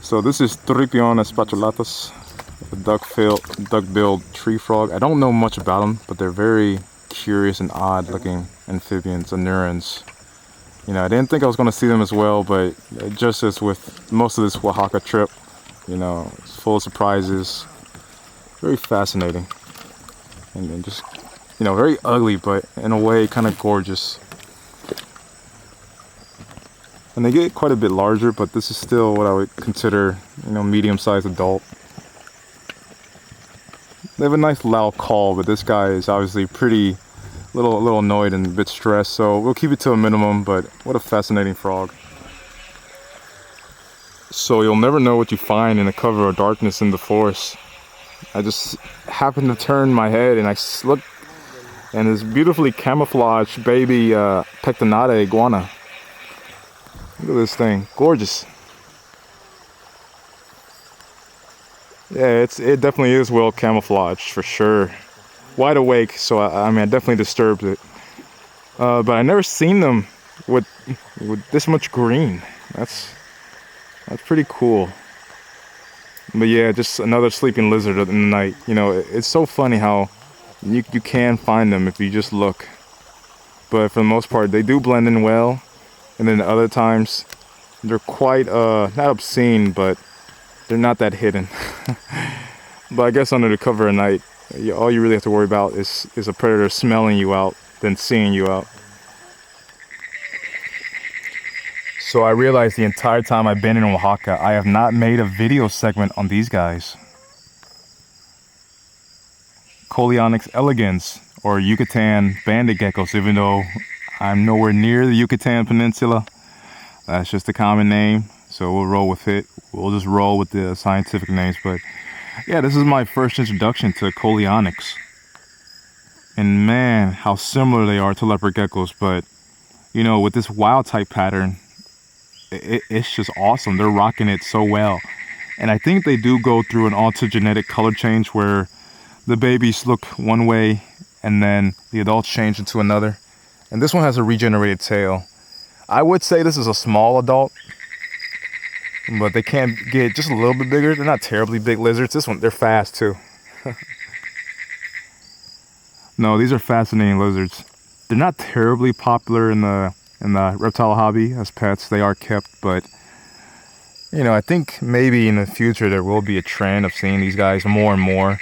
So this is Toopy spatulatus, the duck-billed tree frog. I don't know much about them, but they're very curious and odd looking amphibians, anurans. You know, I didn't think I was going to see them as well, but just as with most of this Oaxaca trip, you know, it's full of surprises. Very fascinating. And just, you know, very ugly, but in a way kind of gorgeous. And they get quite a bit larger, but this is still what I would consider, you know, medium-sized adult. They have a nice loud call, but this guy is obviously pretty a little annoyed and a bit stressed, so we'll keep it to a minimum. But what a fascinating frog. So you'll never know what you find in the cover of darkness in the forest. I just happened to turn my head and I looked, and this beautifully camouflaged baby Tectonite iguana. Look at this thing, gorgeous. Yeah, it definitely is well camouflaged for sure. Wide awake, so I mean I definitely disturbed it. But I never seen them with this much green. That's pretty cool. But yeah, just another sleeping lizard in the night. You know, it's so funny how you can find them if you just look. But for the most part, they do blend in well. And then other times, they're quite, not obscene, but they're not that hidden. But I guess under the cover of night, all you really have to worry about is a predator smelling you out than seeing you out. So I realized the entire time I've been in Oaxaca, I have not made a video segment on these guys. Koleonyx Elegance, or Yucatan banded geckos, even though I'm nowhere near the Yucatan Peninsula. That's just a common name, so we'll roll with it. We'll just roll with the scientific names. But yeah, this is my first introduction to Koleonyx. And man, how similar they are to leopard geckos. But, you know, with this wild type pattern, it's just awesome. They're rocking it so well. And I think they do go through an ontogenetic color change where the babies look one way and then the adults change into another. And this one has a regenerated tail. I would say this is a small adult, but they can get just a little bit bigger. They're not terribly big lizards. This one, they're fast too. No, these are fascinating lizards. They're not terribly popular in the reptile hobby as pets. They are kept, but you know, I think maybe in the future there will be a trend of seeing these guys more and more.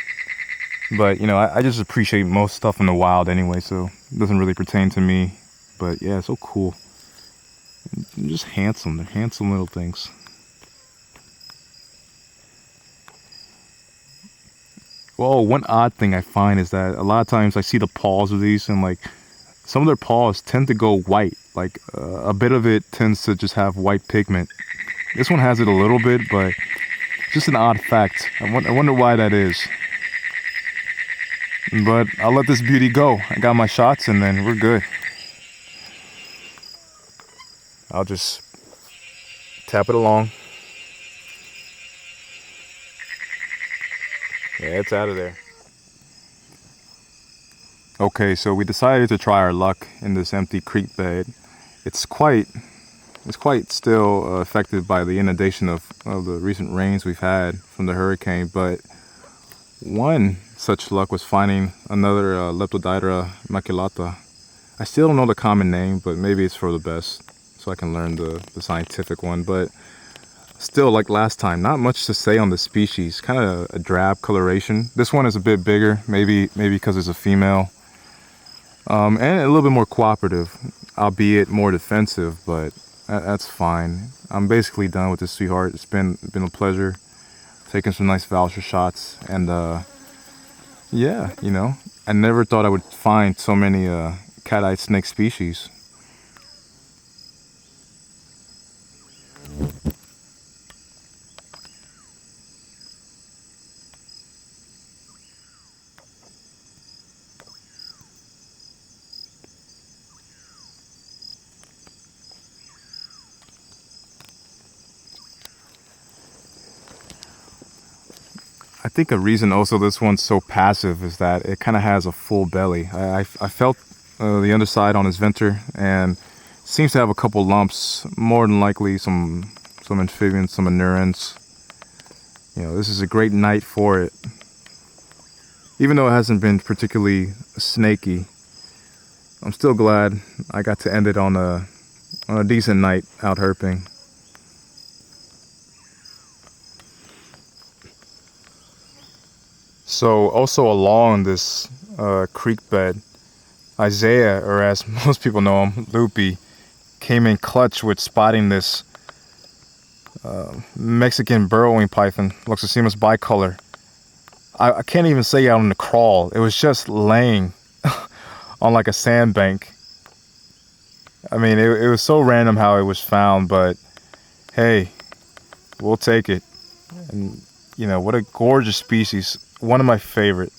But you know, I just appreciate most stuff in the wild anyway, so it doesn't really pertain to me. But yeah, so cool. They're just handsome. They're handsome little things. Well, one odd thing I find is that a lot of times I see the paws of these, and like some of their paws tend to go white. Like a bit of it tends to just have white pigment. This one has it a little bit, but just an odd fact. I wonder why that is. But I'll let this beauty go. I got my shots and then we're good. I'll just tap it along. Yeah, it's out of there. Okay, so we decided to try our luck in this empty creek bed. It's quite still affected by the inundation of the recent rains we've had from the hurricane, but one such luck was finding another Leptodieteramachilata. I still don't know the common name, but maybe it's for the best, so I can learn the scientific one. But still, like last time, not much to say on the species. Kind of a drab coloration. This one is a bit bigger, maybe because it's a female, and a little bit more cooperative, albeit more defensive. But that's fine. I'm basically done with this sweetheart. It's been a pleasure taking some nice voucher shots, and yeah, you know, I never thought I would find so many cat-eyed snake species. I think a reason also this one's so passive is that it kind of has a full belly. I felt the underside on his venter, and Seems to have a couple lumps, more than likely some amphibians, some anurans. You know, this is a great night for it. Even though it hasn't been particularly snaky, I'm still glad I got to end it on a decent night out herping. So also along this creek bed, Isaiah, or as most people know him, Loopy, came in clutch with spotting this Mexican burrowing python, Loxoscemus bicolor. I can't even say out in the crawl. It was just laying on like a sandbank. I mean, it was so random how it was found, but hey, we'll take it. And you know, what a gorgeous species. One of my favorite.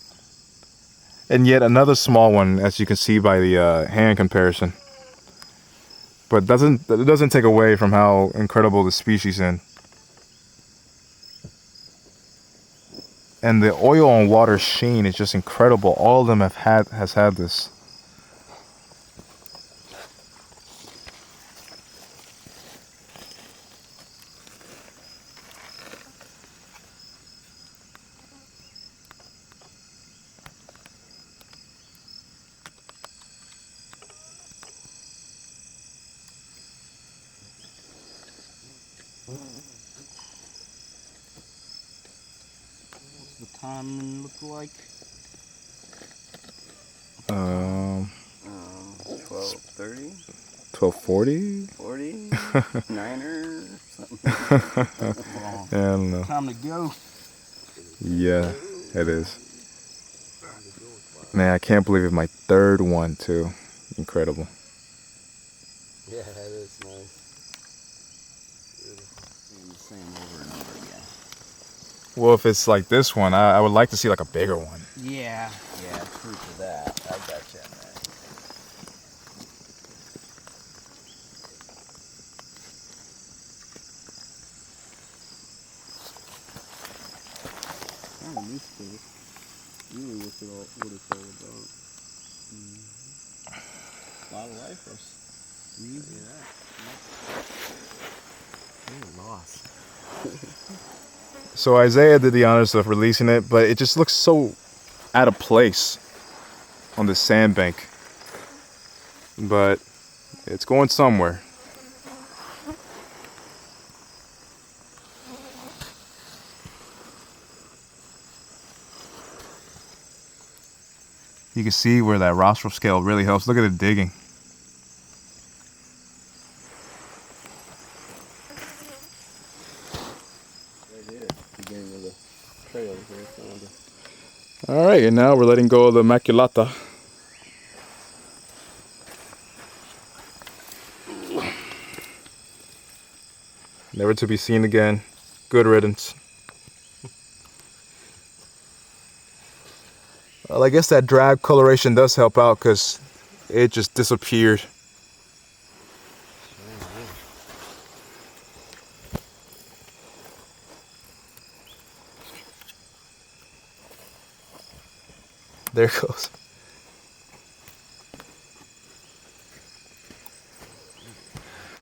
And yet another small one, as you can see by the hand comparison. But it doesn't take away from how incredible the species is. And the oil on water sheen is just incredible. All of them has had this. What's the time look like? 12:30? 12:40? 40? 9er? Something. Yeah, I don't know. Time to go. Yeah, it is. Man, I can't believe it's my third one too. Incredible. Yeah, that is nice. Beautiful. Seeing the same over and over again. Well, if it's like this one, I would like to see like a bigger one. Yeah, true to that. I got you, man. Kind of used to it. Really what it's all about. A lot of lifers. Easy that. Lost. So Isaiah did the honors of releasing it, but it just looks so out of place on this sandbank. But it's going somewhere. You can see where that rostral scale really helps. Look at the digging. Right here, beginning of the trail here. All right, and now we're letting go of the Macilata. Never to be seen again. Good riddance. Well, I guess that drab coloration does help out because it just disappeared. There it goes.